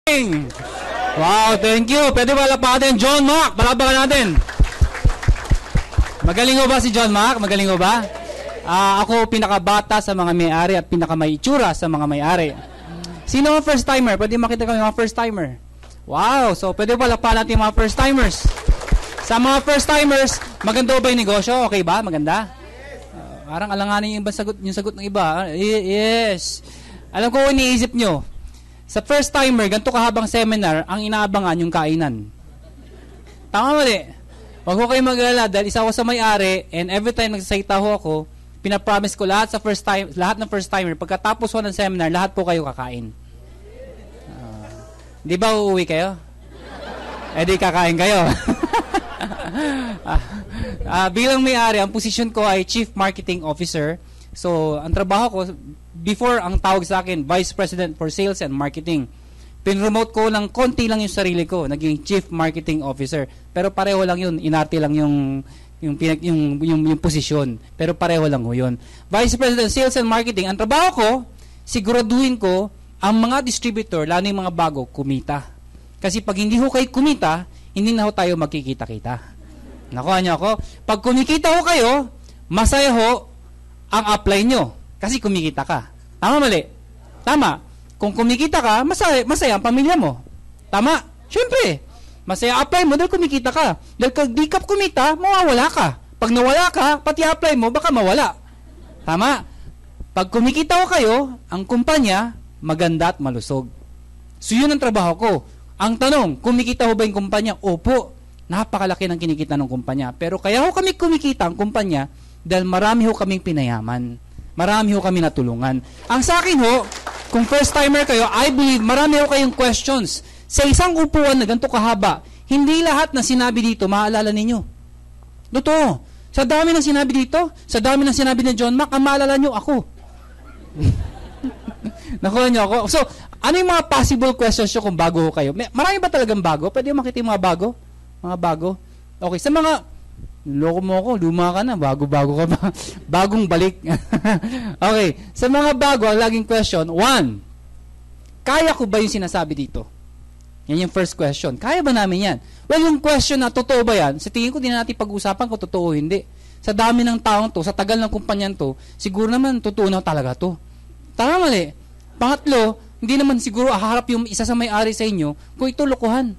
Wow, thank you. Pwede ba lapatin John Mark? Palapakan natin. Magaling ho ba si John Mark? Magaling ho ba? Ako pinakabata sa mga may-ari at pinakamay itsura sa mga may-ari. Sino ang first timer? Pwede makita kami mga first timer. Wow, so pwede ba lapakan natin mga first timers? Sa mga first timers, maganda ba yung negosyo? Okay ba? Maganda? Parang alanganin yung sagot ng iba. Yes. Alam ko iniisip nyo. Sa first timer, ganito kahabang seminar, ang inaabangan yung kainan. Tama mali. Huwag ko kayo mag-alala dahil isa ako sa may-ari and every time nagsasalita ho ako, pinapromise ko lahat ng first timer, pagkatapos ho ng seminar, lahat po kayo kakain. Di ba uuwi kayo? Di kakain kayo. Bilang may-ari, ang posisyon ko ay Chief Marketing Officer. So, ang trabaho ko, before ang tawag sa akin, Vice President for Sales and Marketing. Pinromote ko ng konti lang yung sarili ko, naging Chief Marketing Officer. Pero pareho lang yun, inarte lang yung posisyon. Pero pareho lang ho yun. Vice President Sales and Marketing, ang trabaho ko, siguraduhin ko ang mga distributor, lalo yung mga bago, kumita. Kasi pag hindi ho kayo kumita, hindi na ho tayo magkikita-kita. Nakuha niyo ako? Pag kumikita ho kayo, masaya ho ang apply nyo. Kasi kumikita ka. Tama mali? Tama. Kung kumikita ka, masaya ang pamilya mo. Tama? Siyempre. Masaya apply mo dahil kumikita ka. Dahil kung di ka kumita, mawawala ka. Pag nawala ka, pati apply mo, baka mawala. Tama? Pag kumikita ko kayo, ang kumpanya, maganda at malusog. So yun ang trabaho ko. Ang tanong, kumikita ho ba yung kumpanya? Opo. Napakalaki ng kinikita ng kumpanya. Pero kaya ho kami kumikita ang kumpanya dahil marami ho kaming pinayaman. Marami ho kami natulungan. Ang sa akin ho, kung first timer kayo, I believe marami ho kayong questions. Sa isang upuan na ganito kahaba, hindi lahat na sinabi dito maalala ninyo. Totoo. Sa dami ng sinabi dito, sa dami ng sinabi ni John Mac, ang maalala nyo ako. Nakuha nyo ako. So, ano yung mga possible questions nyo kung bago ho kayo? Marami ba talagang bago? Pwede makita yung mga bago? Mga bago? Okay, sa mga loko mo ako, luma ka na, bago-bago ka ba? Bagong balik. Okay, sa mga bago, ang laging question, 1, kaya ko ba yung sinasabi dito? Yan yung first question. Kaya ba namin yan? Well, yung question na, totoo ba yan? Sa tingin ko, di na natin pag-usapan kung totoo o hindi. Sa dami ng taong to, sa tagal ng kumpanyan to, siguro naman, totoo na talaga to. Tama mali. Pangatlo, hindi naman siguro haharap yung isa sa may-ari sa inyo kung ito lokohan.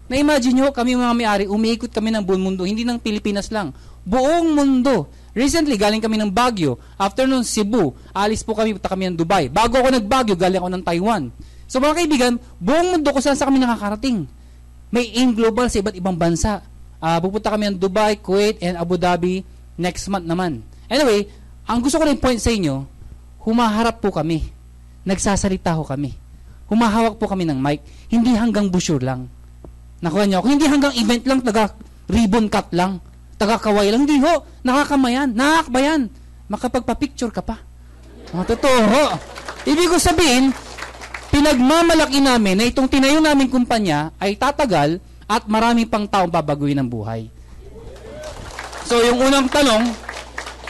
Na-imagine nyo, kami mga may-ari, umiikot kami ng buong mundo, hindi ng Pilipinas lang. Buong mundo. Recently, galing kami ng Baguio. After nun, Cebu. Alis po kami, punta kami ng Dubai. Bago ako nag-Baguio, galing ako ng Taiwan. So mga kaibigan, buong mundo kung saan sa kami nakakarating. May AIM Global sa iba't ibang bansa. Pupunta kami ng Dubai, Kuwait, and Abu Dhabi next month naman. Anyway, ang gusto ko rin point sa inyo, humaharap po kami. Nagsasalita ho kami. Humahawak po kami ng mic. Hindi hanggang brochure lang. Nakuha niyo ako. Hindi hanggang event lang, taga-ribbon cut lang, taga-kaway lang. Hindi ho. Nakakamayan. Nakakbayan. Makapagpa-picture ka pa. Totoo ho. Ibig ko sabihin, pinagmamalaki namin na itong tinayo namin kumpanya ay tatagal at marami pang taong babaguhin ang buhay. So, yung unang tanong,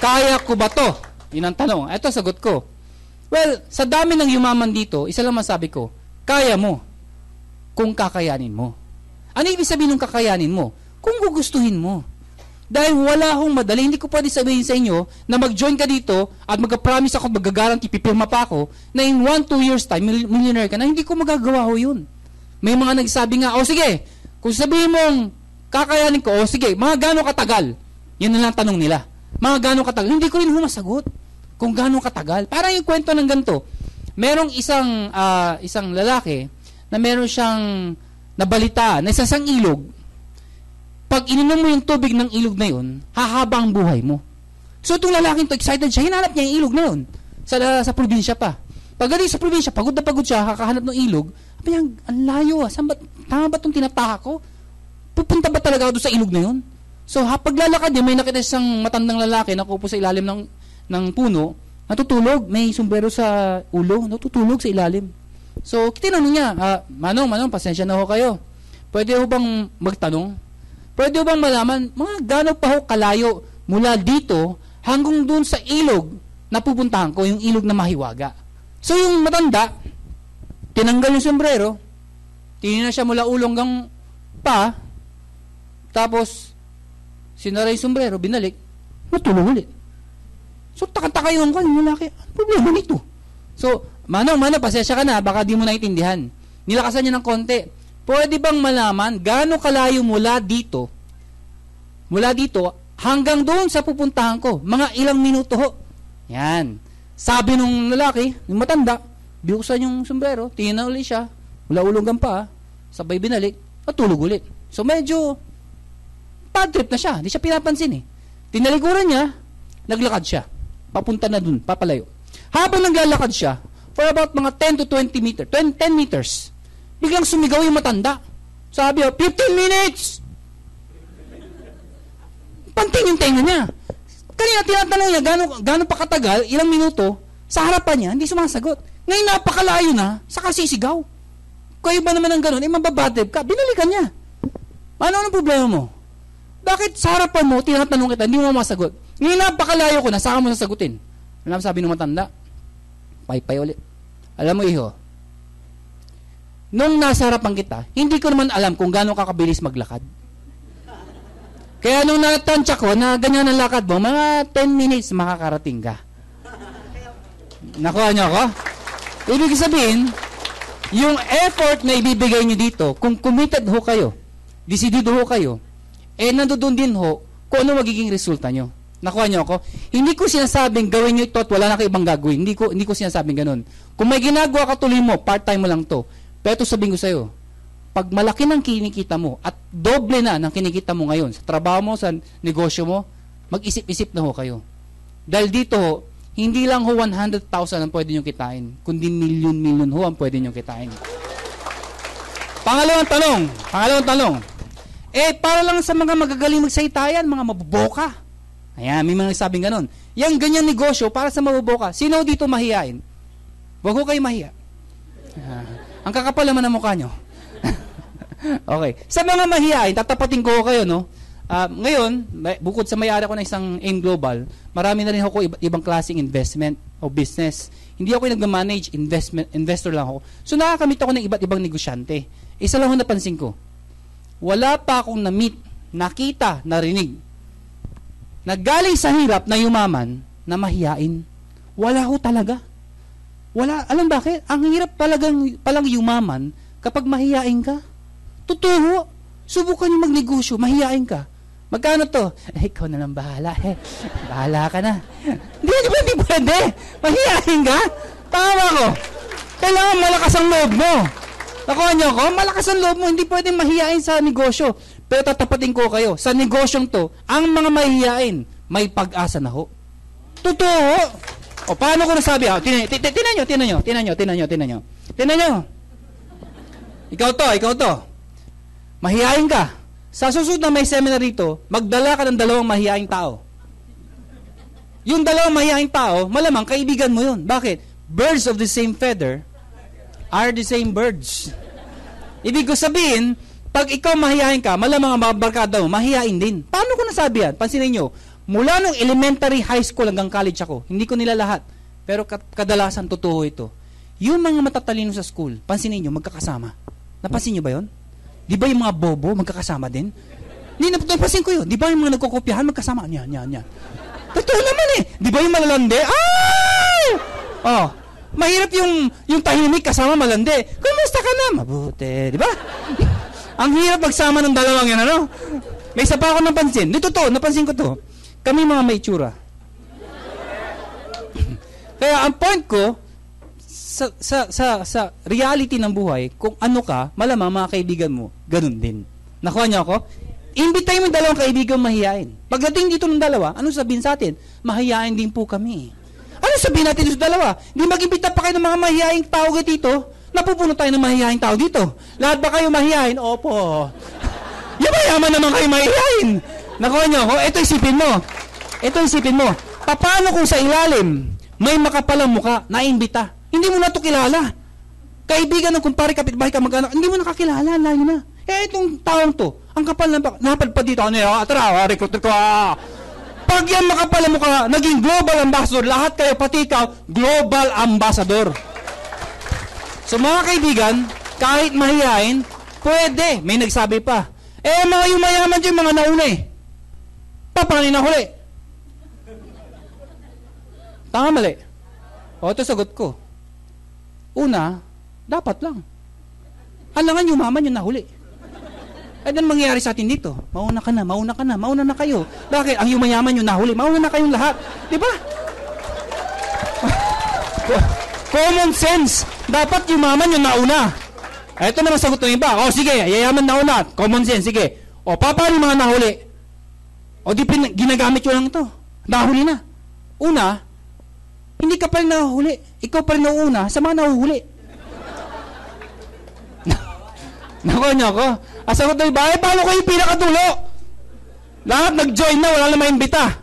kaya ko ba to? Yun ang tanong. Ito, sagot ko. Well, sa dami ng yumaman dito, isa lang masabi ko, kaya mo kung kakayanin mo. Ano ibig sabihin ng kakayanin mo? Kung gugustuhin mo. Dahil wala akong madali, hindi ko pwede sabihin sa inyo na mag-join ka dito at mag-promise ako, mag-guarantee, pipirma pa ako, na in 1-2 years time, millionaire ka na, hindi ko magagawa ho yun. May mga nagsabi nga, sige, kung sabihin mong kakayanin ko, sige, mga gano'ng katagal? Yan na lang tanong nila. Mga gano'ng katagal? Hindi ko rin humasagot kung gano'ng katagal. Parang yung kwento ng ganito. Merong isang lalaki na meron siyang nabalita na isang ilog. Pag ininom mo yung tubig ng ilog na yun, hahaba ang buhay mo. So itong lalaking to, excited siya, hinanap niya yung ilog na yun sa probinsya pa. Pag sa probinsya, pagod na pagod siya, kakahanap ng ilog, sabi niya, ang layo tama ba itong tinatahak ko? Pupunta ba talaga ako doon sa ilog na yun? So paglalakad niya, may nakita isang matandang lalaki na kupo sa ilalim ng puno, natutulog, may sombrero sa ulo, natutulog sa ilalim. So, tinanong niya, Manong, pasensya na ho kayo. Pwede ho bang magtanong? Pwede ho bang malaman, mga gano'n pa ho kalayo mula dito hanggang dun sa ilog na pupuntahan ko, yung ilog na mahiwaga. So, yung matanda, tinanggal yung sombrero, Tinignan siya mula ulo hanggang pa. Tapos, sinara yung sombrero, binalik. Natulog ulit. So, taka-taka yung lalaki. Ano problema nito? So, Manong, pasensya ka na. Baka di mo naintindihan. Nilakasan niya ng konti. Pwede bang malaman gaano kalayo mula dito hanggang doon sa pupuntahan ko? Mga ilang minuto ho. Yan. Sabi nung lalaki, yung matanda, binuksan yung sombrero, tingnan ulit siya, mula ulo hanggang pa, sabay binalik, at tulog ulit. So medyo bad trip na siya. Hindi siya pinapansin eh. Tinalikuran niya, naglakad siya. Papunta na dun, papalayo. Habang naglalakad siya, for about mga 10 to 20 meters, 10 meters, biglang sumigaw yung matanda. Sabi, 15 minutes! Panting yung tenga niya. Kanina tinatanong niya, gaano pa katagal, ilang minuto, sa harapan niya, hindi sumasagot. Ngayon napakalayo na, saka sisigaw. Kayo ba naman ang gano'n? Mababadrib ka, binalikan niya. Ano ang problema mo? Bakit sa harapan mo, tinatanong kita, hindi mo masagot? Ngayon napakalayo ko na, saka mo sasagutin. Alam sabi ng matanda, paypay ulit. Alam mo, iho, nung nasa harapan kita, hindi ko naman alam kung gaano kakabilis maglakad. Kaya nung natansya ko na ganyan ang lakad mo, mga 10 minutes makakarating ka. Nakuha niyo ako? Ibig sabihin, yung effort na ibibigay niyo dito, kung committed ho kayo, desidido ho kayo, nandoon din ho kung ano magiging resulta niyo. Nakuha niyo ako? Hindi ko sinasabing gawin niyo ito at wala na kayo ibang gagawin. Hindi ko sinasabing ganun. Kung may ginagawa ka tuloy mo, part-time mo lang to. Pero ito sabihin ko sa'yo, pag malaki ng kinikita mo at doble na ng kinikita mo ngayon sa trabaho mo, sa negosyo mo, mag-isip-isip na ho kayo. Dahil dito ho, hindi lang ho 100,000 ang pwede nyo kitain, kundi milyon-milyon ho ang pwede nyo kitain. Pangalawang tanong. Para lang sa mga magagaling magsaitayan, mga mabuboka. Ayan, may mga nagsabing ganon. Yang ganyan negosyo, para sa mabuboka, sino dito mahiyain? Huwag ho kayo mahiya. Ang kakapal naman ang mukha nyo. Okay. Sa mga mahiyain, tatapatin ko kayo, no? Ngayon, bukod sa may-ari ko na isang AIM Global, marami na rin ako ibang klaseng investment o business. Hindi ako yung nag-manage, investor lang ako. So nakakamit ako ng iba't ibang negosyante. Isa lang ho napansin ko. Wala pa akong na-meet, nakita, narinig. Naggaling sa hirap na yumaman na mahiyain. Wala ho talaga. Wala. Alam bakit? Ang hirap palang yumaman kapag mahiyain ka. Totoo. Subukan niyo magnegosyo, mahiyain ka. Magkano to? Ikaw na lang bahala. Bahala ka na. Hindi pwede. Mahiyain ka? Tama ko. Kailangan malakas ang loob mo. Nakuha niyo ako? Malakas ang loob mo. Hindi pwede mahiyain sa negosyo. Pero tatapatin ko kayo. Sa negosyong to, ang mga mahiyain, may pag-asa na ho. Totoo. O paano ko nasabi? Tinan nyo. Ikaw to. Mahihain ka. Sa susunod na may seminar rito, magdala ka ng 2 mahihaing tao. Yung 2 mahihaing tao, malamang kaibigan mo yun. Bakit? Birds of the same feather are the same birds. Ibig ko sabihin, pag ikaw mahihain ka, malamang ang mga barkada mo, mahihain din. Paano ko nasabi yan? Pansinin nyo, mula nung elementary, high school hanggang college ako, hindi ko nila lahat. Pero kadalasan totoo ito. Yung mga matatalino sa school, pansinin nyo, magkakasama. Napansin nyo ba yun? Di ba yung mga bobo, magkakasama din? Hindi, napansin ko yun. Di ba yung mga nagkukopyahan, magkasama? Yan. Totoo naman eh. Di ba yung malalande? Ay! Oh, mahirap yung tahimik kasama malande. Kumusta ka na? Mabuti. Di ba? Ang hirap magsama ng dalawang yan, ano? May isa pa ako napansin. Di totoo, napansin ko to. Kami mga may tsura. Kaya ang point ko, sa reality ng buhay, kung ano ka, malamang mga kaibigan mo, ganun din. Nakuha niyo ako? Imbitahin mo yung 2 kaibigan mahihain. Pagdating dito ng 2, ano sabihin sa atin? Mahihain din po kami. Ano sabihin natin sa 2? Hindi mag-imbita pa kayo ng mga mahihaing tao dito? Napupuno tayo ng mahihaing tao dito. Lahat ba kayo mahihain? Opo. Yaman naman kayo mahihain. Nakuha niyo ako? Ito isipin mo. Paano kung sa ilalim, may makapalang muka na imbita? Hindi mo na ito kilala. Kaibigan ng kumpare, kapitbahay ka, mag-anak, hindi mo nakakilala, layo na. Itong taong to, ang kapal na napadpad dito, recruiter ko. Pag yan makapal mo ka, naging global ambassador, lahat kayo, pati ikaw, global ambassador. So mga kaibigan, Kahit mahihain, pwede. May nagsabi pa, mga yumayaman dyan, mga nauna eh. Paano nahuli? Tama mali. O, ito sagot ko. Una, dapat lang. Alangan yumaman yung nahuli. Ay, dan mangyayari sa atin dito. Mauna ka na, mauna ka na, mauna na kayo. Bakit? Ang yumayaman yung nahuli. Mauna na kayong lahat. Di ba? Common sense. Dapat yumaman yung nauna. Ito naman sagot ng iba. O, sige, yayaman nauna. Common sense, sige. O, paano yung mga nahuli? O, ginagamit yun lang ito. Nahuli na. Una, hindi ka pa rin nahuli. Ikaw pa rin nauuna sa mga nahuhuli. Nako. Asagot ng iba, paano kayo pinakadulo? Lahat nag-join na, wala na maimbita.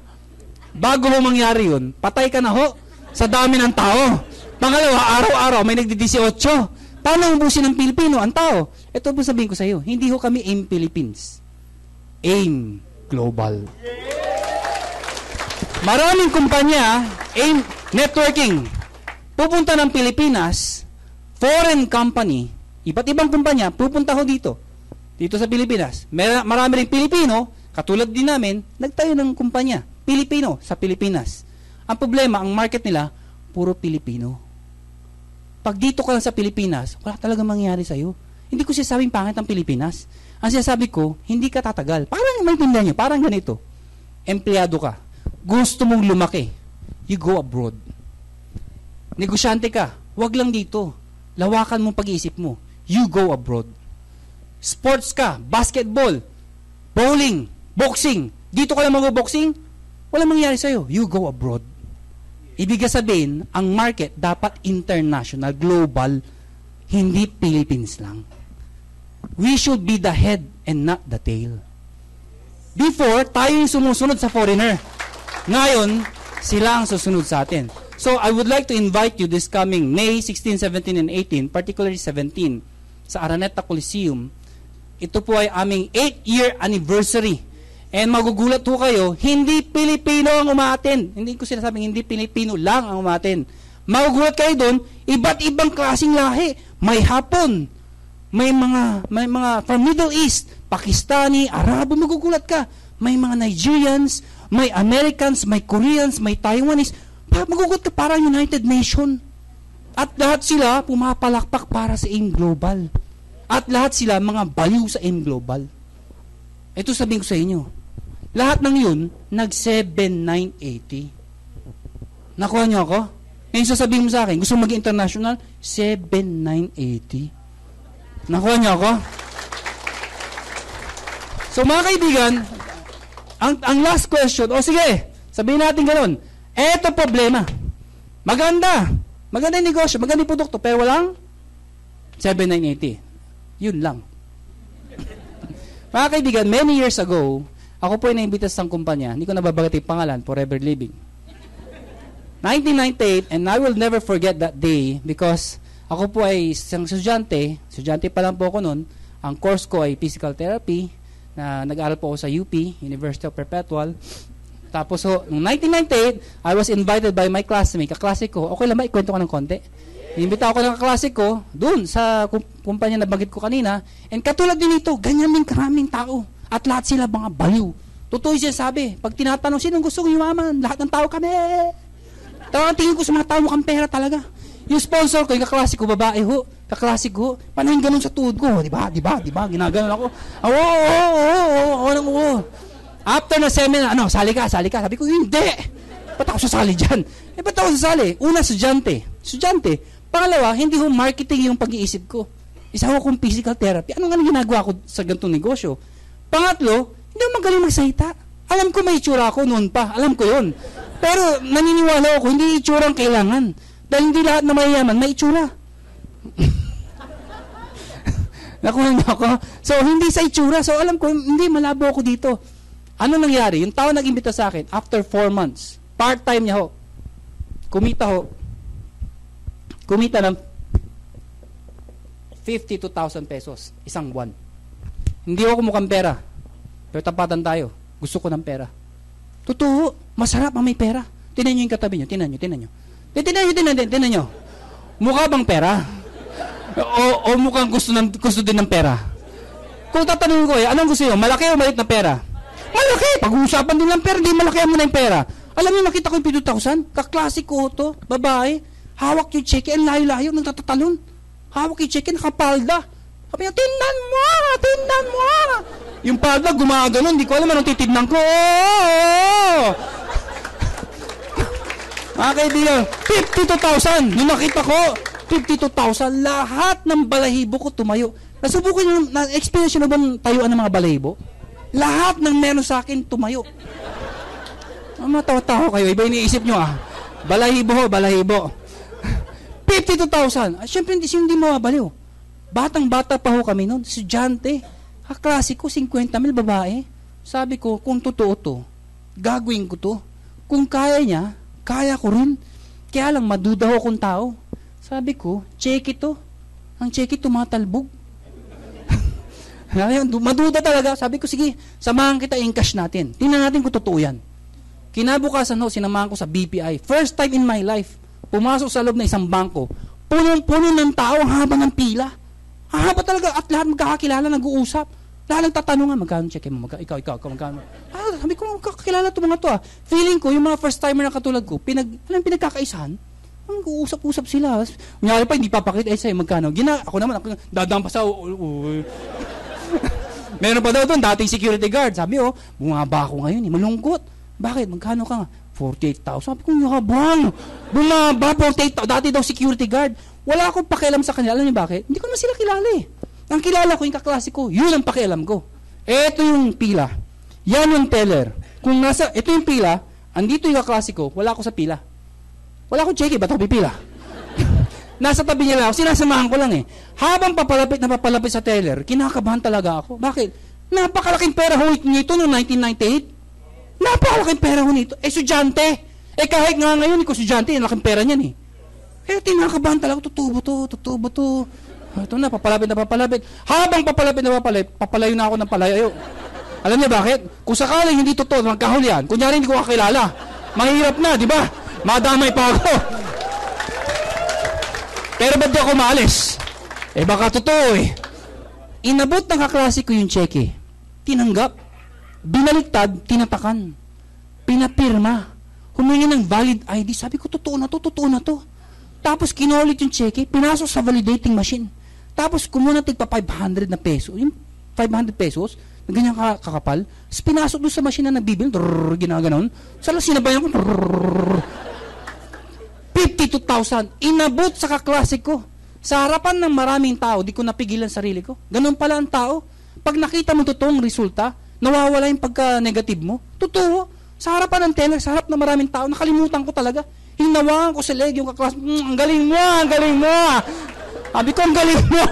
Bago mo mangyari yun, patay ka na ho sa dami ng tao. Pangalawa, araw-araw may nagdi-18. Paano ubusin ng Pilipino ang tao? Ito po sabihin ko sa iyo, hindi ho kami AIM Philippines. AIM Global. Maraming kumpanya, AIM Networking, pupunta ng Pilipinas, foreign company, iba't ibang kumpanya, pupunta ho dito sa Pilipinas. Marami rin Pilipino, katulad din namin, nagtayo ng kumpanya, Pilipino sa Pilipinas. Ang problema, ang market nila, puro Pilipino. Pag dito ka lang sa Pilipinas, wala talaga mangyayari sa'yo. Hindi ko sinasabing pangit ang Pilipinas. Ang sinasabi ko, hindi ka tatagal. Parang maintindihan nyo, parang ganito. Empleyado ka. Gusto mong lumaki. You go abroad. Negosyante ka. Wag lang dito. Lawakan mong pag-iisip mo. You go abroad. Sports ka. Basketball. Bowling. Boxing. Dito ka lang mag-boxing. Wala mangyayari sa'yo. You go abroad. Ibig sabihin, ang market dapat international, global, hindi Philippines lang. We should be the head and not the tail. Before, tayo yung sumusunod sa foreigner. Ngayon, sila ang susunod sa atin. So, I would like to invite you this coming May 16, 17, and 18, particularly 17, sa Araneta Coliseum. Ito po ay aming 8-year anniversary. And magugulat ho kayo, hindi Pilipino ang umaten. Hindi ko sinasabing hindi Pilipino lang ang umaten. Magugulat kayo doon, iba't ibang klaseng lahi. May Hapon, may mga from Middle East, Pakistani, Arabo, magugulat ka. May mga Nigerians, may Americans, may Koreans, may Taiwanese. Magugulat ka, parang United Nation. At lahat sila pumapalakpak para sa AIM Global. At lahat sila mga baliw sa AIM Global. Ito sabihin ko sa inyo. Lahat ng yun, nag-7,980. Nakuha niyo ako? Ngayon sasabihin mo sa akin, gusto maging international? 7,980. Nakuha niyo ako? So mga kaibigan, ang last question, sige, sabihin natin gano'n, eto problema. Maganda yung negosyo, maganda yung produkto, pero walang 7,980. Yun lang. Mga kaibigan, many years ago, ako po ay naimbita sa isang kumpanya, hindi ko nababanggit yung pangalan, Forever Living. 1998, and I will never forget that day because ako po ay isang estudyante pa lang po ako noon, ang course ko ay physical therapy, na nag-aaral po ako sa UP, University of Perpetual. Tapos noong 1998, I was invited by my classmate, kaklase ko, okay lang ba, ikwento ko ng konti? Inimbita ako ng kaklase ko, doon sa kumpanya na banggit ko kanina, and katulad din ito, ganyan din karaming tao. At lahat sila mga baliw. Totoo yung sinasabi. Pag tinatanong, sinong gusto kong yumaman? Lahat ng tao kami. Talagang tingin ko sa mga tao mukhang pera talaga. Yung sponsor ko, yung kaklase ko, babae ho. Kaklase ko, panahin ganun sa tuhod ko. Di ba? Ginaganon ako. Oo. After na seminar, sali ka. Sabi ko, hindi. Ba't ako sasali dyan? Ba't ako sasali? Una, estudyante. Pangalawa, hindi ho marketing yung pag-iisip ko. Isa ho akong physical therapy. Ano nga ginagawa ko sa ganitong negosyo? Pangatlo, hindi ako magaling magsalita. Alam ko may itsura ako noon pa. Alam ko yun. Pero naniniwala ako, hindi itsura ang kailangan. Dahil hindi lahat na mayayaman, may itsura. Nakuha niyo ako? So, hindi sa itsura. So, alam ko, hindi, malabo ako dito. Ano nangyari? Yung tao nag-imbita sa akin, after 4 months, part-time niya ho. Kumita ng 52,000 pesos, isang buwan. Hindi ako mukhang pera. Pero tapatan tayo. Gusto ko ng pera. Totoo. Masarap ang may pera. Tinan nyo yung katabi nyo. Tinan nyo. Tinan nyo. Mukha bang pera? O mukhang gusto din ng pera. Kung tatanungin ko anong gusto niyo? Malaki o maliit na pera? Malaki! Pag-uusapan din ng pera, di malaki mo na yung pera. Alam niyo, nakita ko yung 2,000. Kaklasik ko to, babae. Hawak yung cheque, ang layo-layo, nagtatatalon. Hawak yung cheque, nakapalda. Sabi niya, tindan mo! Yung palda, gumaganon, hindi ko alam anong titignan ko. Mga kaibigan, 52,000. Nung nakita ko, 52,000. Lahat ng balahibo ko tumayo. Nasubukan nyo, na-experience nyo na bang tayuan ng mga balahibo? Lahat ng meron sa akin tumayo. Matawa-tawa kayo. Iba iniisip nyo Balahibo. 52,000. Siyempre, hindi mawabaliw. Batang-bata pa ho kami noon. Estudyante. Kaklase ko, 50,000 babae. Sabi ko, kung totoo to, gagawin ko to. Kung kaya niya, kaya ko rin. Kaya lang, maduda ho kung tao. Sabi ko, check ito. Ang check ito, tumatalbog. Maduda talaga. Sabi ko, sige, samahan kita, in-cash natin. Tingnan natin kung totoo yan. Kinabukasan ho, sinamahan ko sa BPI. First time in my life, pumasok sa loob ng isang bangko. Punong-puno ng tao, ang haba ng pila. Ang haba talaga, at lahat magkakakilala, nag-uusap. Lahat nagtatanungan, magkano check mo? Ikaw, magkano? Sabi ko, magkakakilala ito mga to Feeling ko, yung mga first timer na katulad ko, pinagkakaisahan, nag-uusap-usap sila. Kunyari pa, hindi papakita, sa'yo, magkano? Ako naman, dadang pa sa... Meron pa daw doon, dating security guard. Sabi, bumaba ako ngayon, malungkot. Bakit? Magkano ka nga? 48,000. Sabi ko, yabang. Bumaba, 48,000. Dati daw security guard. Wala akong pakialam sa kanila. Alam niyo bakit? Hindi ko naman sila kilala Ang kilala ko, yung kaklase ko, yun ang pakialam ko. Ito yung pila. Yan yung teller. Ito yung pila, andito yung kaklase ko, wala ako sa pila. Wala akong cheque, ba't ako pipila? Nasa tabi niya lang ako, sinasamahan ko lang Habang papalapit sa teller, kinakabahan talaga ako. Bakit? Napakalaking pera ho nito noong 1998. Napakalaking pera ho nito. Estudyante. Kahit nga ngayon, estudyante, laking pera niyan tinakabahan talaga, totoo ba to? Ito na, papalapit. Habang papalayo na ako ng palayo. Alam niyo bakit? Kung sakaling hindi totoo, magkahuli yan. Kunyari hindi ko kakilala. Mahirap na, di ba? Madamay pa ako. Pero ba't di ako maalis? Baka totoo Inabot ng kaklase ko yung cheque. Tinanggap. Binaliktad, tinatakan. Pinapirma. Humingi ng valid ID. Sabi ko, totoo na to. Tapos kinulit yung cheque, pinasok sa validating machine. Tapos kumuha tigpa 500 na peso. Yung 500 pesos, na ganyan kakapal, tapos pinasok doon sa machine na nagbibil, ginaganon. Sala sinabayan ko, 52,000. Inabot sa kaklase ko. Sa harapan ng maraming tao, di ko napigilan sarili ko. Ganun pala ang tao. Pag nakita mo totoong resulta, nawawala yung pagka-negative mo. Totoo. Sa harapan ng teller, sa harap ng maraming tao, nakalimutan ko talaga. Hinawakan ko sa leg yung kaklase. Ang galing mo. Sabi ko, ang galing mo.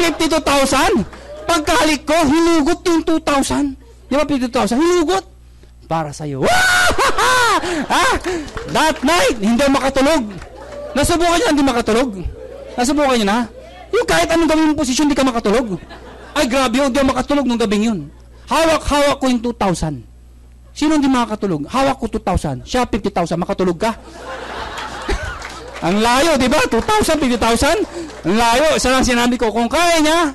52,000. Pagkahalik ko, hinugot yung 2,000. Di ba 52,000? Hinugot. Para sa'yo. That night, hindi makatulog. Nasubukan niya, hindi makatulog. Nasubukan niya na. Yung kahit anong gawin mong posisyon, hindi ka makatulog. Ay, grabe yun, hindi ako makatulog nung gabing yun. Hawak ko yung 2,000. Sino hindi makakatulog? Hawak ko 2,000. Siya 50,000. Makatulog ka? Ang layo, di ba? 2,000, 50,000. Ang layo. Isa lang sinabi ko, kung kaya niya,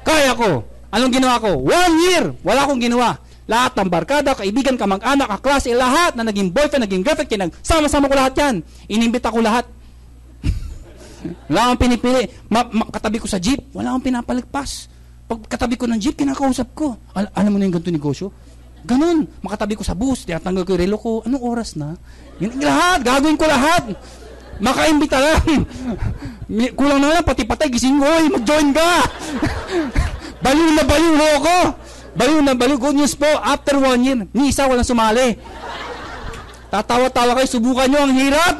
kaya ko. Anong ginawa ko? 1 year. Wala akong ginawa. Lahat ng barkada, kaibigan, kamag-anak, kaklase, lahat na naging boyfriend, naging girlfriend, sama-sama ko lahat yan. Inimbita ko lahat. Wala akong pinipili. Katabi ko sa jeep, wala akong pinapalagpas. Pag katabi ko ng jeep, kinakausap ko. Alam mo na yung ganito negosyo? Ganun. Makatabi ko sa bus, tinatanggal ko yung relo ko. Anong oras na? Yun, lahat. Gagawin ko lahat. Makaimbita lang. Kulang na lang, pati patay, gising ko. Mag-join ka. Baliw na baliw ho ako. Baliw na baliw. Good news po, after 1 year, ni isa walang sumali. Tatawa-tawa kayo, subukan nyo, ang hirap.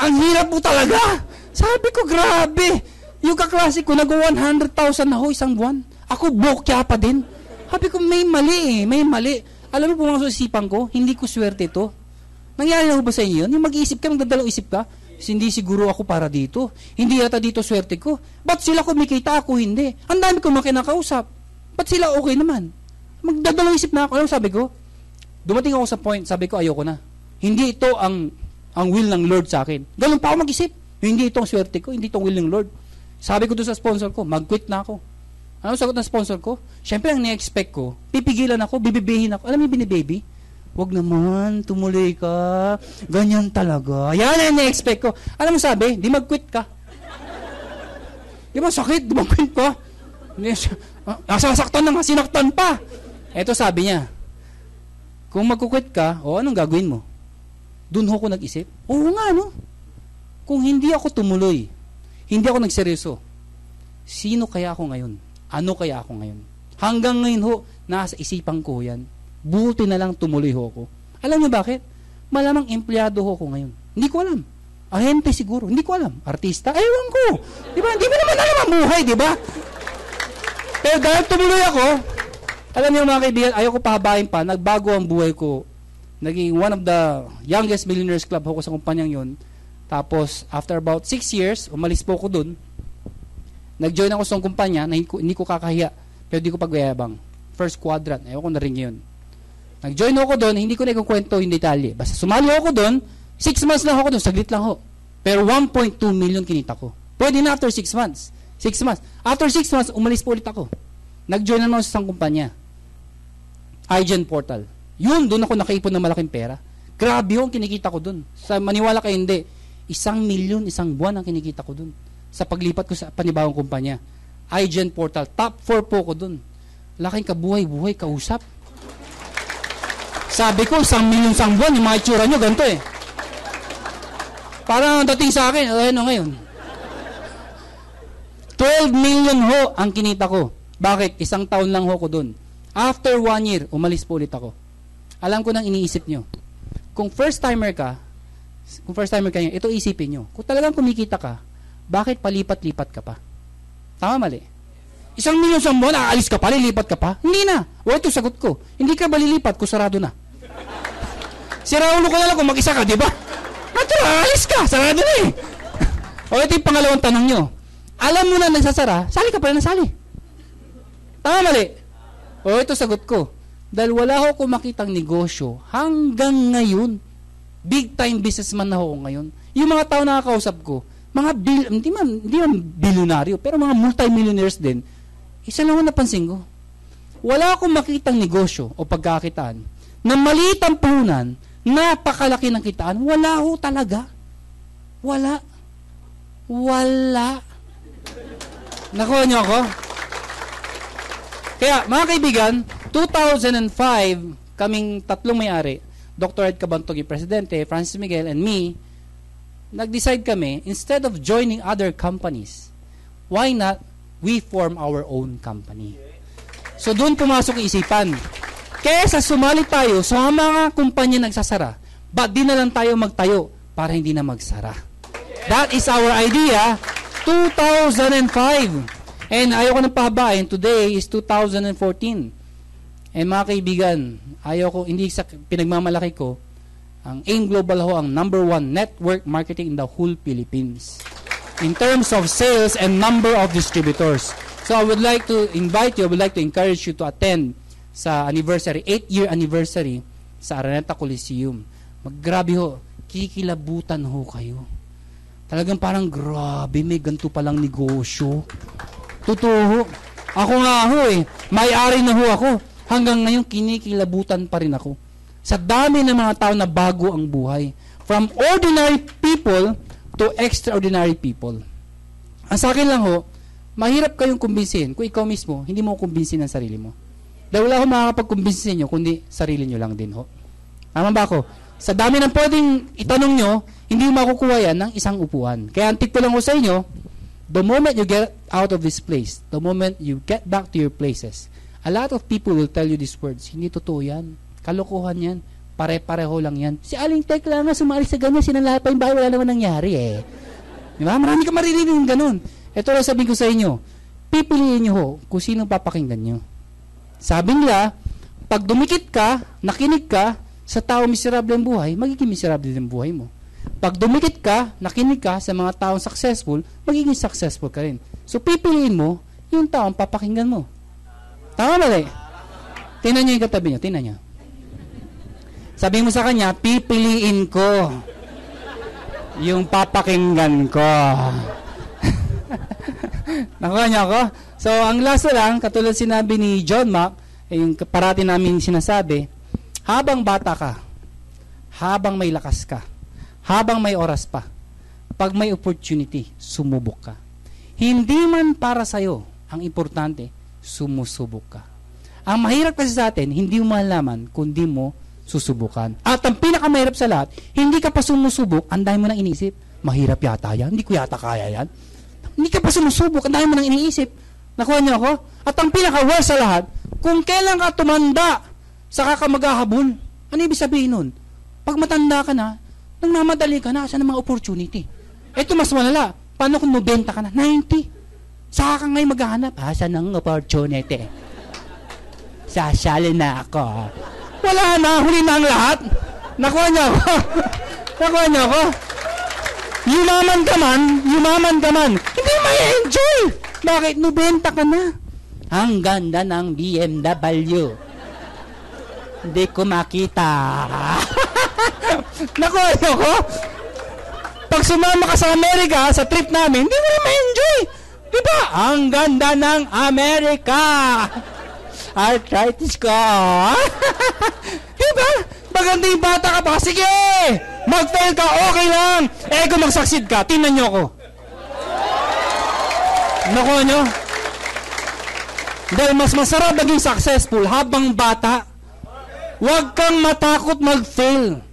Ang hirap po talaga. Sabi ko, grabe. Yung kaklase ko, nag-100,000 na ho isang buwan. Ako, bokya pa din. Sabi ko, may mali may mali. Alam mo, pumasok sa isipan ko, hindi ko swerte ito. Nangyari na ho ba sa inyo yun? Yung mag-iisip ka, magdadalawang isip ka, hindi siguro ako para dito. Hindi yata dito swerte ko. Ba't sila kumikita, ako hindi? Ang dami ko makinakausap. Ba't sila okay naman? Magdadalawang isip na ako. Alam sabi ko? Dumating ako sa point, sabi ko, ayoko na. Hindi ito ang will ng Lord sa akin. Ganun pa ako mag-isip. Hindi itong swerte ko, hindi itong will ng Lord. Sabi ko doon sa sponsor ko, mag-quit na ako. Ano sagot ng sponsor ko? Siyempre, ang ni-expect ko, pipigilan ako, bibibihin ako. Alam mo yung binibaby? Huwag naman, tumuloy ka. Ganyan talaga. Yan ang ni-expect ko. Alam mo sabi, di mag-quit ka. Di ba sakit? Di mag-quit ka? Nasasaktan na nga, sinaktan pa. Eto sabi niya, kung mag-quit ka, anong gagawin mo? Doon ako nag-isip. Oo nga, no? Kung hindi ako tumuloy, hindi ako nagseryoso, sino kaya ako ngayon? Ano kaya ako ngayon? Hanggang ngayon ho, nasa isipan ko yan. Buti na lang tumuloy ho ako. Alam niyo bakit? Malamang empleyado ho ako ngayon. Hindi ko alam. Ahente siguro. Hindi ko alam. Artista? Ewan ko. Di ba? Hindi mo naman alam ang buhay, di ba? Pero dahil tumuloy ako, alam niyo mga kaibigan, ayaw ko pahabain pa, nagbago ang buhay ko. Naging one of the youngest millionaires club ako sa kumpanyang yon. Tapos, after about 6 years, umalis po ako dun. Nag-join ako sa kumpanya na hindi ko kakahiya, pero hindi ko pagyayabang. First quadrant, ayaw ko na rin yun. Nag-join ako doon, hindi ko na ikukwento yung detalye. Basta sumali ako doon, 6 months lang ako doon, saglit lang ho. Pero 1.2 million kinita ko. Pwede na after 6 months. 6 months. After 6 months, umalis po ulit ako. Nag-join naman ako sa isang kumpanya. iGen Portal. Yun, doon ako nakaipon ng malaking pera. Grabe yung kinikita ko doon. Sa maniwala kayo hindi, 1 million, isang buwan ang kinikita ko doon. Sa paglipat ko sa panibagong kumpanya. iGen Portal, top 4 po ko doon. Laking kabuhay-buhay, kausap. Sabi ko, 1 million isang buwan, yung mga itsura nyo, ganito eh. Parang dating sa akin, ano ngayon? 12 million ho ang kinita ko. Bakit? 1 taon lang ho ko doon. After 1 year, umalis po ulit ako. Alam ko nang iniisip nyo. Kung first timer ka nyo, ito isipin nyo. Kung talagang kumikita ka, bakit palipat-lipat ka pa? Tama mali? 1 million isang buwan, aalis ka pa, lilipat ka pa? Hindi na. Ito sagot ko. Hindi ka ba lilipat kung sarado na? Sira ulo ko na lang kung mag-isa ka, di ba? Natural, aalis ka, sarado na eh. O ito yung pangalawang tanong nyo. Alam mo na nagsasara, sali ka pa rin nasali. Tama mali? O ito sagot ko. Dahil wala ako makitang negosyo hanggang ngayon. Big time businessman na ako ngayon. Yung mga tao na nakakausap ko, mga hindi man bilyonaryo, pero mga multi-millionaires din, isa lang ang napansin ko. Wala akong makitang negosyo o pagkakitaan na maliit ang puhunan, napakalaki ng kitaan. Wala ho talaga. Wala. Nakuha niyo ako? Kaya, mga kaibigan, 2005, kaming tatlong may-ari, Dr. Ed Cabantog, yung presidente, Francis Miguel, and me, nag-decide kami, instead of joining other companies, why not we form our own company? So, doon pumasok yung isipan. Kesa sumali tayo sa mga kumpanya nagsasara, ba't di na lang tayo magtayo para hindi na magsara? That is our idea, 2005. And ayaw ko nang pahabain, today is 2014. And mga kaibigan, hindi sa pinagmamalaki ko, ang AIM Global ho ang #1 network marketing in the whole Philippines. In terms of sales and number of distributors. So I would like to invite you, I would like to encourage you to attend sa anniversary, 8-year anniversary sa Araneta Coliseum. Maggrabe ho, kikilabutan ho kayo. Talagang parang grabe, may ganito palang negosyo. Totoo ho. Ako nga ho may-ari na ho ako. Hanggang ngayon, kinikilabutan pa rin ako. Sa dami ng mga tao na bago ang buhay. From ordinary people to extraordinary people. Ang sa akin lang ho, mahirap kayong kumbinsin kung ikaw mismo, hindi mo kumbinsin ang sarili mo. Dahil wala akong makakapag-kumbinsin sa inyo, kundi sarili nyo lang din ho. Tama ba ako? Sa dami ng pwedeng itanong nyo, hindi mo makukuha yan ng isang upuan. Kaya ang tip ko lang ko sa inyo, the moment you get out of this place, the moment you get back to your places, a lot of people will tell you these words, hindi totoo yan. Kalokohan yan. Pare-pareho lang yan. Si Aling Tek lang nga sumali sa ganyan, sinalahat pa yung bahay, wala naman nangyari eh. Di ba? Marami ka maririnig ng ganun. Ito lang sabihin ko sa inyo, pipiliin nyo ho kung sino papakinggan nyo. Sabi nila, pag dumikit ka, nakinig ka, sa tao miserable ang buhay, magiging miserable din ang buhay mo. Pag dumikit ka, nakinig ka sa mga taong successful, magiging successful ka rin. So, pipiliin mo yung taong papakinggan mo. Tama ba? Tingnan nyo yung katabi nyo. Tingnan nyo. Sabi mo sa kanya, pipiliin ko. Yung papakinggan ko. Nakuha niyo ako? So, ang last lang, katulad sinabi ni John Mack, yung parati namin sinasabi, habang bata ka, habang may lakas ka, habang may oras pa, pag may opportunity, sumubok ka. Hindi man para sa'yo, ang importante, sumusubok ka. Ang mahirap kasi sa atin, hindi mo malaman kung di mo susubukan. At ang pinakamahirap sa lahat, hindi ka pa sumusubok, ang dami mo nang iniisip, mahirap yata yan, hindi ko yata kaya yan. Hindi ka pa sumusubok, ang dami mo nang iniisip. Nakuha niyo ako? At ang pinaka-worst sa lahat, kung kailan ka tumanda, saka ka maghahabol. Ano ibig sabihin nun? Pag matanda ka na, nang namadali ka na, saan ang mga opportunity? Ito mas malala. Paano kung 90 ka na? 90. Saka ka ngayon maghahanap. Saan ang opportunity? Sasali na ako. Wala na, huli na ang lahat. Nakuha niyo ako. Nakuha niyo ako. Yumaman ka man. Hindi may enjoy. Bakit? 90 ka na. Ang ganda ng BMW. Hindi ko makita. Nakuha niyo ako. Pag sumama ka sa Amerika, sa trip namin, hindi mo rin ma-enjoy. Diba? Ang ganda ng Amerika. Arthritis ko. Diba? Maganda yung bata ka pa. Sige! Mag-fail ka, okay lang. Kung mag-succeed ka, tingnan nyo ako. Nakuha nyo? Dahil mas masarap maging successful habang bata. Huwag kang matakot mag-fail.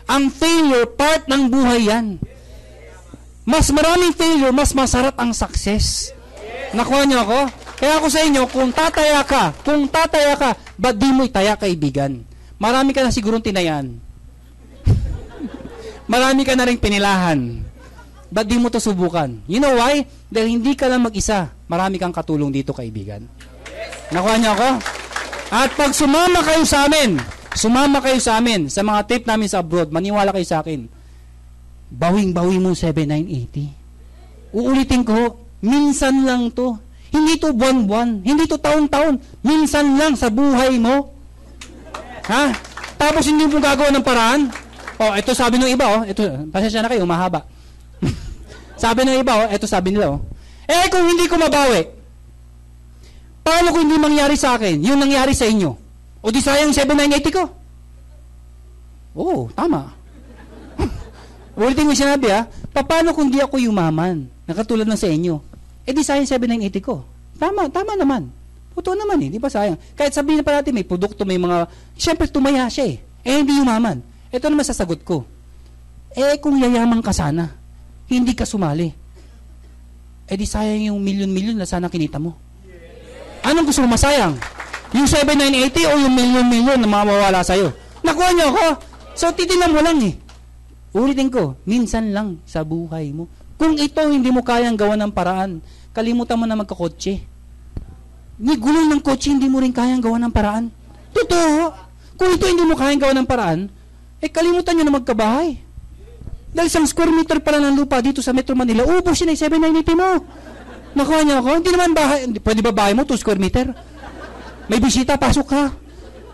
Ang failure, part ng buhay yan. Mas maraming failure, mas masarap ang success. Nakuha niyo ako? Kaya ako sa inyo, kung tataya ka, ba't di mo itaya, kaibigan? Marami ka na sigurong tinayan. Marami ka na rin pinilahan. Ba't di mo to subukan? You know why? Dahil hindi ka lang mag-isa. Marami kang katulong dito, kaibigan. Nakuha niyo ako? At pag sumama kayo sa amin, sa mga trip namin sa abroad, maniwala kayo sa akin, bawing-bawi mo 7,980. Uulitin ko, minsan lang to. Hindi to buwan-buwan, hindi to taon-taon. Minsan lang sa buhay mo. Ha? Tapos hindi mo gagawa ng paraan. Ito sabi ng iba, ito, pasensya na kayo, mahaba. Sabi ng iba, ito sabi nila, kung hindi ko mabawi, paano kung hindi mangyari sa akin, yung nangyari sa inyo? O di sayang 7,980 ko? Oo, tama. Ulitin mo yung sinabi, paano kung di ako yumaman? Nakatulad ng sa inyo. Di sayang 7,980 ko. Tama naman. Totoo naman di ba sayang? Kahit sabihin na pa natin, may produkto, may mga, siyempre tumaya siya hindi yumaman. Ito naman sasagot ko. Kung yayaman ka sana, hindi ka sumali. Di sayang yung milyon-milyon na sana kinita mo. Anong gusto mo masayang? Yung 7,980 o yung milyon-milyon na mawawala sa'yo? Nakuha niyo ako. So, titinan mo lang Ulitin ko, minsan lang sa buhay mo. Kung ito hindi mo kayang gawa ng paraan, kalimutan mo na magkakotse. May gulong ng kotse, hindi mo rin kayang gawa ng paraan. Totoo. Kung ito hindi mo kayang gawa ng paraan, kalimutan nyo na magkabahay. Dahil isang square meter pala ng lupa dito sa Metro Manila, ubos yun 7,980 mo. Nakuha niya ako. Hindi naman bahay. Pwede ba bahay mo 2 square meter? May bisita, pasok ka.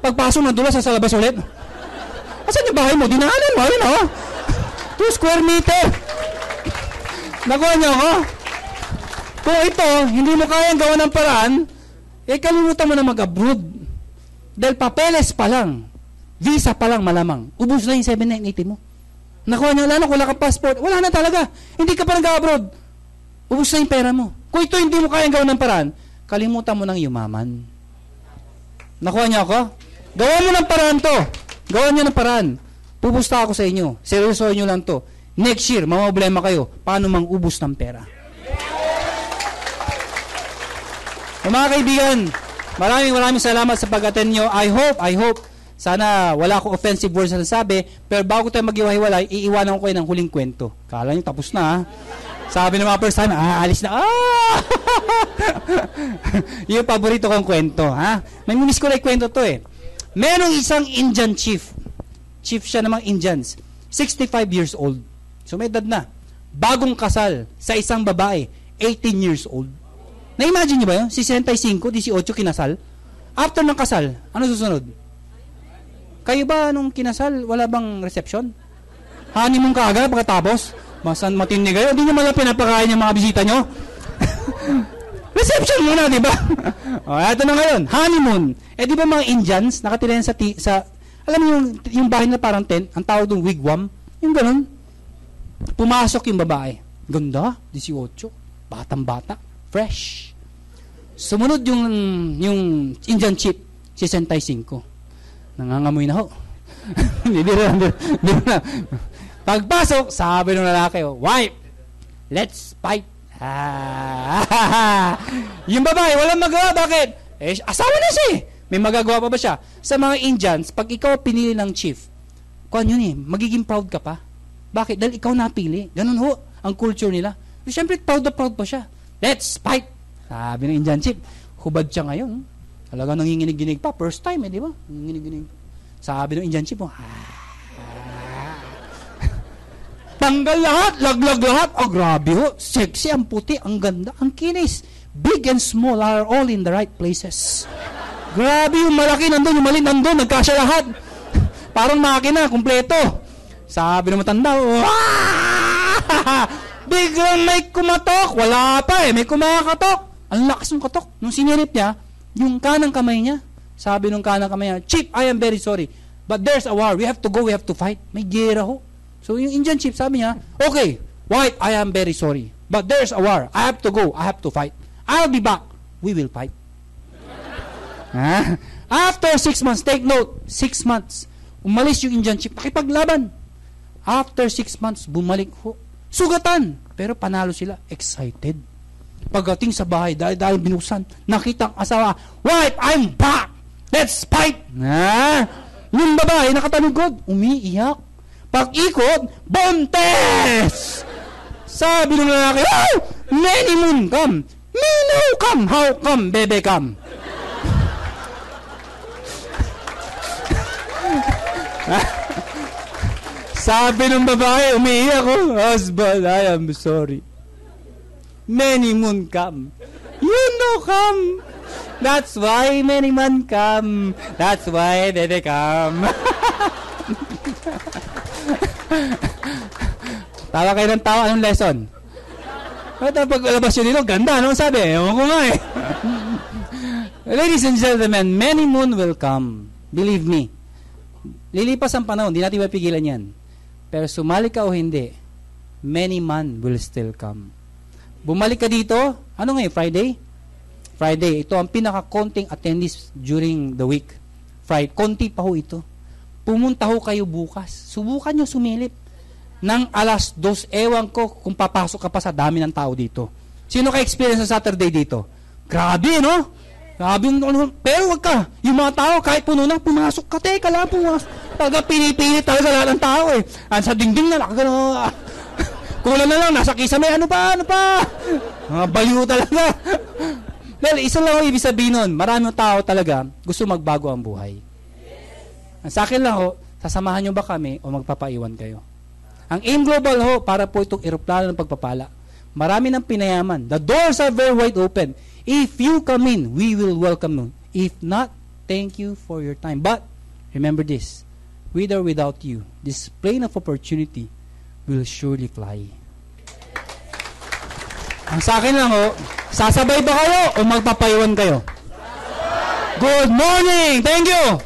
Pagpasok, nandula sa labas ulit. Asan yung bahay mo? Dinaanan mo. Ayun 2 square meter. Nakuha niyo ako? Kung ito, hindi mo kayang gawa ng paraan, kalimutan mo na mag-abroad. Dahil papeles pa lang, visa pa lang malamang, ubus na yung 7,980 mo. Nakuha niyo, lalo kung wala kang passport, wala na talaga. Hindi ka pa nag-abroad. Ubus na yung pera mo. Kung ito hindi mo kayang gawa ng paraan, kalimutan mo nang yumaman. Nakuha niyo ako? Gawa mo ng paraan to. Gawa niyo ng paraan. Pupusta ako sa inyo. Seryosohin nyo lang to. Next year, mamablema kayo. Paano mang ubus ng pera? Mga kaibigan, maraming salamat sa pag-attend nyo. I hope, sana wala akong offensive words na sabi, pero bago tayo mag-iwahiwalay, iiwanan ko kayo ng huling kwento. Kala nyo, tapos na Sabi ng mga first time, alis na. Yung paborito kong kwento. May miss ko na kwento to Merong isang Indian chief. Chief siya ng mga Indians. 65 years old. So may edad na. Bagong kasal sa isang babae. 18 years old. Na-imagine niyo ba yun? 65, 18 kinasal. After ng kasal, ano susunod? Kayo ba nung kinasal, wala bang reception? Honeymoon ka agad pagkatapos? Masan matindi kayo? Hindi nyo malang pinapakain yung mga bisita nyo? Reception muna, di ba? O, eto na ngayon. Honeymoon. Di ba mga Indians, nakatira yan sa alam niyo yung bahay na parang tent, ang tawag doon wigwam, yung ganun. Pumasok yung babae. Ganda, 18. Batang-bata. Fresh. Sumunod yung Indian chief, 65. Nangangamoy na ho. Hindi na. Pagpasok, sabi ng lalaki, wife, let's fight. Yung babae, walang magawa. Bakit? Asawa na siya eh. May magagawa pa ba siya? Sa mga Indians, pag ikaw pinili ng chief, kung yun eh, magiging proud ka pa. Bakit? Dahil ikaw napili. Ganun ho, ang culture nila. Siyempre, proud na proud pa siya. Let's fight. Sabi ng Indian chief, hubad siya ngayon. Talagang nanginginig-ginig pa. First time eh, di ba? Nanginginig-ginig. Sabi ng Indian chief, tanggal lahat, laglag lahat. Oh, grabe ho. Sexy, ang puti, ang ganda, ang kinis. Big and small are all in the right places. Grabe yung malaki nandun, yung maliit nandun, nagkasya lahat. Parang makina, kumpleto. Sabi ng matanda, biglang may kumatok. Wala pa eh, may kumakatok. Ang lakas ng katok. Nung sinirip niya, yung kanang kamay niya, sabi nung kanang kamay niya, Chief, I am very sorry, but there's a war. We have to go, we have to fight. May gera ho. So yung Indian chief sabi niya, okay, wife, I am very sorry, but there's a war. I have to go. I have to fight. I'll be back. We will fight. After 6 months, take note, 6 months, umalis yung Indian chief, nakipaglaban. After 6 months, bumalik ho. Sugatan. Pero panalo sila. Excited. Pagdating sa bahay, dahil binusan, nakita ang asawa, wife, I'm back. Let's fight. Yung babae, nakatanugod, umiiyak. Pag-ikot, buntes! Sabi ng lalaki, oh! Many moon come. Me no come. How come, bebe come? Sabi ng babae, umiiyak ko, husband, I am sorry. Many moon come. You no come. That's why many man come. That's why bebe come. Tawa kayo ng tawa. Anong lesson? At paglabas yun dito, ganda. Ano sabi? Ewan ko nga eh. Ladies and gentlemen, many moon will come. Believe me. Lilipas ang panahon, hindi natin mapigilan yan. Pero sumali ka o hindi, many man will still come. Bumalik ka dito, ano ngayon, Friday? Friday. Ito ang pinaka-konting attendees during the week. Friday. Konti pa ho ito. Pumunta ho kayo bukas. Subukan nyo sumilip. Nang 2:00, ewan ko kung papasok ka pa sa dami ng tao dito. Sino ka-experience sa Saturday dito? Grabe, no? Grabe yung, pero wag ka. Yung mga tao, kahit puno na, pumasok ka. Teka lang, pumasok. Talaga pinipilit talaga lahat ng tao eh. Sa dingding na, nakagano. Kulang na lang, nasa kisame, ano pa? Mga baliw talaga. Dahil isa lang ho, ibig sabihin nun, maraming tao talaga gusto magbago ang buhay. Sa akin lang ho, sasamahan nyo ba kami o magpapaiwan kayo? Ang AIM Global ho, para po itong eroplano ng pagpapala. Marami ng pinayaman. The doors are very wide open. If you come in, we will welcome you. If not, thank you for your time. But, remember this, with or without you, this plane of opportunity will surely fly. Ang sa akin lang ho, sasabay ba kayo o magpapaiwan kayo? Good morning! Thank you!